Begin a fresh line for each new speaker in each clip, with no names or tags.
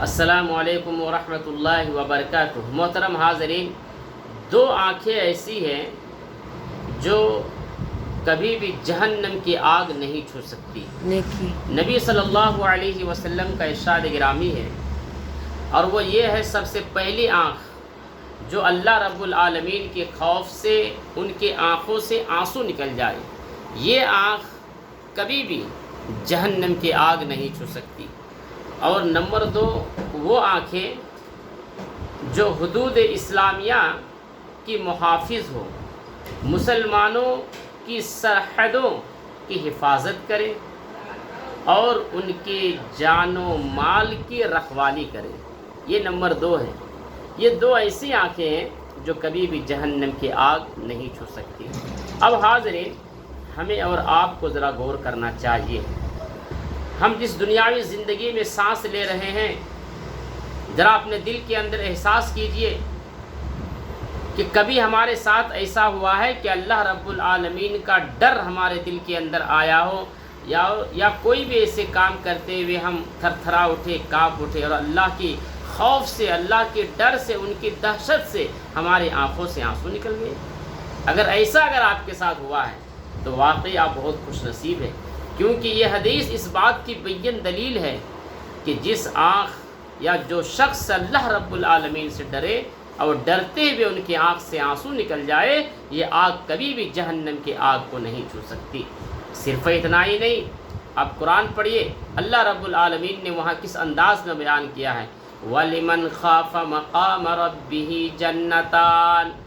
السلام علیکم ورحمۃ اللہ وبرکاتہ۔ محترم حاضرین، دو آنکھیں ایسی ہیں جو کبھی بھی جہنم کی آگ نہیں چھو سکتی۔ نبی صلی اللہ علیہ وسلم کا ارشاد گرامی ہے، اور وہ یہ ہے سب سے پہلی آنکھ جو اللہ رب العالمین کے خوف سے ان کے آنکھوں سے آنسو نکل جائے، یہ آنکھ کبھی بھی جہنم کی آگ نہیں چھو سکتی۔ اور نمبر دو، وہ آنکھیں جو حدود اسلامیہ کی محافظ ہو، مسلمانوں کی سرحدوں کی حفاظت کرے اور ان کے جان و مال کی رکھوالی کرے، یہ نمبر دو ہے۔ یہ دو ایسی آنکھیں ہیں جو کبھی بھی جہنم کی آگ نہیں چھو سکتی۔ اب حاضرین، ہمیں اور آپ کو ذرا غور کرنا چاہیے۔ ہم جس دنیاوی زندگی میں سانس لے رہے ہیں، ذرا اپنے دل کے اندر احساس کیجئے کہ کبھی ہمارے ساتھ ایسا ہوا ہے کہ اللہ رب العالمین کا ڈر ہمارے دل کے اندر آیا ہو، یا کوئی بھی ایسے کام کرتے ہوئے ہم تھر تھرا اٹھے، کانپ اٹھے، اور اللہ کی خوف سے، اللہ کے ڈر سے، ان کی دہشت سے ہماری آنکھوں سے آنسو نکل گئے؟ اگر آپ کے ساتھ ہوا ہے تو واقعی آپ بہت خوش نصیب ہیں، کیونکہ یہ حدیث اس بات کی بین دلیل ہے کہ جس آنکھ یا جو شخص اللہ رب العالمین سے ڈرے اور ڈرتے ہوئے ان کی آنکھ سے آنسو نکل جائے، یہ آگ کبھی بھی جہنم کی آگ کو نہیں چھو سکتی۔ صرف اتنا ہی نہیں، آپ قرآن پڑھیے، اللہ رب العالمین نے وہاں کس انداز میں بیان کیا ہے، وَلِمَنْ خَافَ مَقَامَ رَبِّهِ جَنَّتَانِ،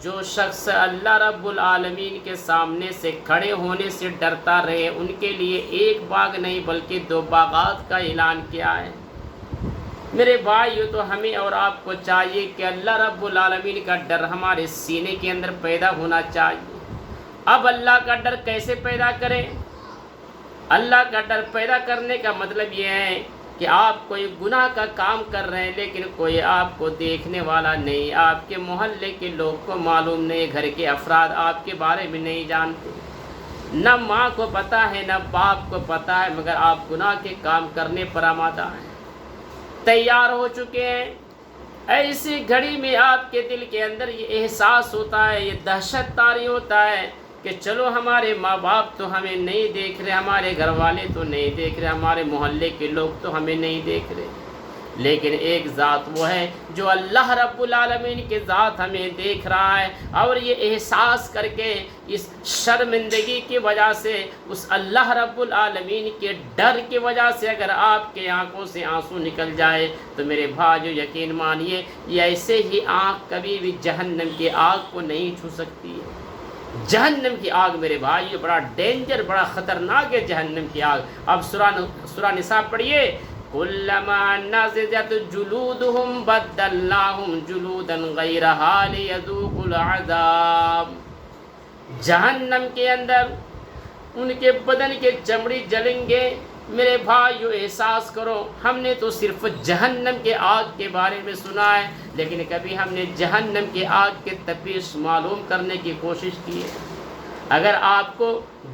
جو شخص اللہ رب العالمین کے سامنے سے کھڑے ہونے سے ڈرتا رہے، ان کے لیے ایک باغ نہیں بلکہ دو باغات کا اعلان کیا ہے۔ میرے بھائیو، تو ہمیں اور آپ کو چاہیے کہ اللہ رب العالمین کا ڈر ہمارے سینے کے اندر پیدا ہونا چاہیے۔ اب اللہ کا ڈر کیسے پیدا کریں؟ اللہ کا ڈر پیدا کرنے کا مطلب یہ ہے کہ آپ کوئی گناہ کا کام کر رہے ہیں، لیکن کوئی آپ کو دیکھنے والا نہیں، آپ کے محلے کے لوگ کو معلوم نہیں، گھر کے افراد آپ کے بارے میں نہیں جانتے، نہ ماں کو پتہ ہے نہ باپ کو پتہ ہے، مگر آپ گناہ کے کام کرنے پر آمادہ ہیں، تیار ہو چکے ہیں۔ ایسی گھڑی میں آپ کے دل کے اندر یہ احساس ہوتا ہے، یہ دہشت طاری ہوتا ہے کہ چلو ہمارے ماں باپ تو ہمیں نہیں دیکھ رہے، ہمارے گھر والے تو نہیں دیکھ رہے، ہمارے محلے کے لوگ تو ہمیں نہیں دیکھ رہے، لیکن ایک ذات وہ ہے جو اللہ رب العالمین کے ذات ہمیں دیکھ رہا ہے، اور یہ احساس کر کے، اس شرمندگی کی وجہ سے، اس اللہ رب العالمین کے ڈر کی وجہ سے اگر آپ کے آنکھوں سے آنسو نکل جائے تو میرے بھائیو یقین مانیے، یہ ایسے ہی آنکھ کبھی بھی جہنم کی آگ کو نہیں چھو سکتی ہے۔ جہنم کی آگ میرے بھائیو بڑا ڈینجر، بڑا خطرناک ہے جہنم کی آگ۔ اب سورہ نساء پڑھیے، کلما نضجت جلودہم بدلناہم جلودا غیرہا لیذوقوا العذاب، جہنم کے اندر ان کے بدن کے چمڑی جلیں گے۔ میرے بھائیو احساس کرو، ہم نے تو صرف جہنم کے آگ کے بارے میں سنا ہے، لیکن کبھی ہم نے جہنم کے آگ کے تپش معلوم کرنے کی کوشش کی ہے؟ اگر آپ کو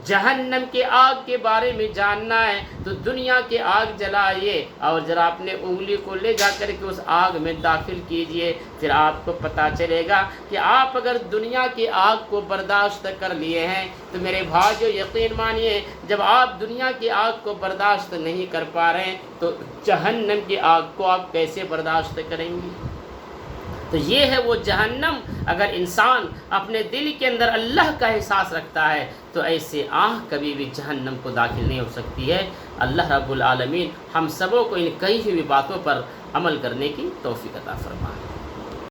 جہنم کے آگ کے بارے میں جاننا ہے تو دنیا کے آگ جلائیے اور ذرا اپنے انگلی کو لے جا کر کے اس آگ میں داخل کیجئے، پھر آپ کو پتہ چلے گا کہ آپ اگر دنیا کی آگ کو برداشت کر لیے ہیں تو میرے بھائیو یقین مانیے، جب آپ دنیا کی آگ کو برداشت نہیں کر پا رہے ہیں تو جہنم کی آگ کو آپ کیسے برداشت کریں گے؟ تو یہ ہے وہ جہنم۔ اگر انسان اپنے دل کے اندر اللہ کا احساس رکھتا ہے تو ایسے آنکھ کبھی بھی جہنم کو داخل نہیں ہو سکتی ہے۔ اللہ رب العالمین ہم سبوں کو ان کہی ہوئی باتوں پر عمل کرنے کی توفیق عطا فرمائے۔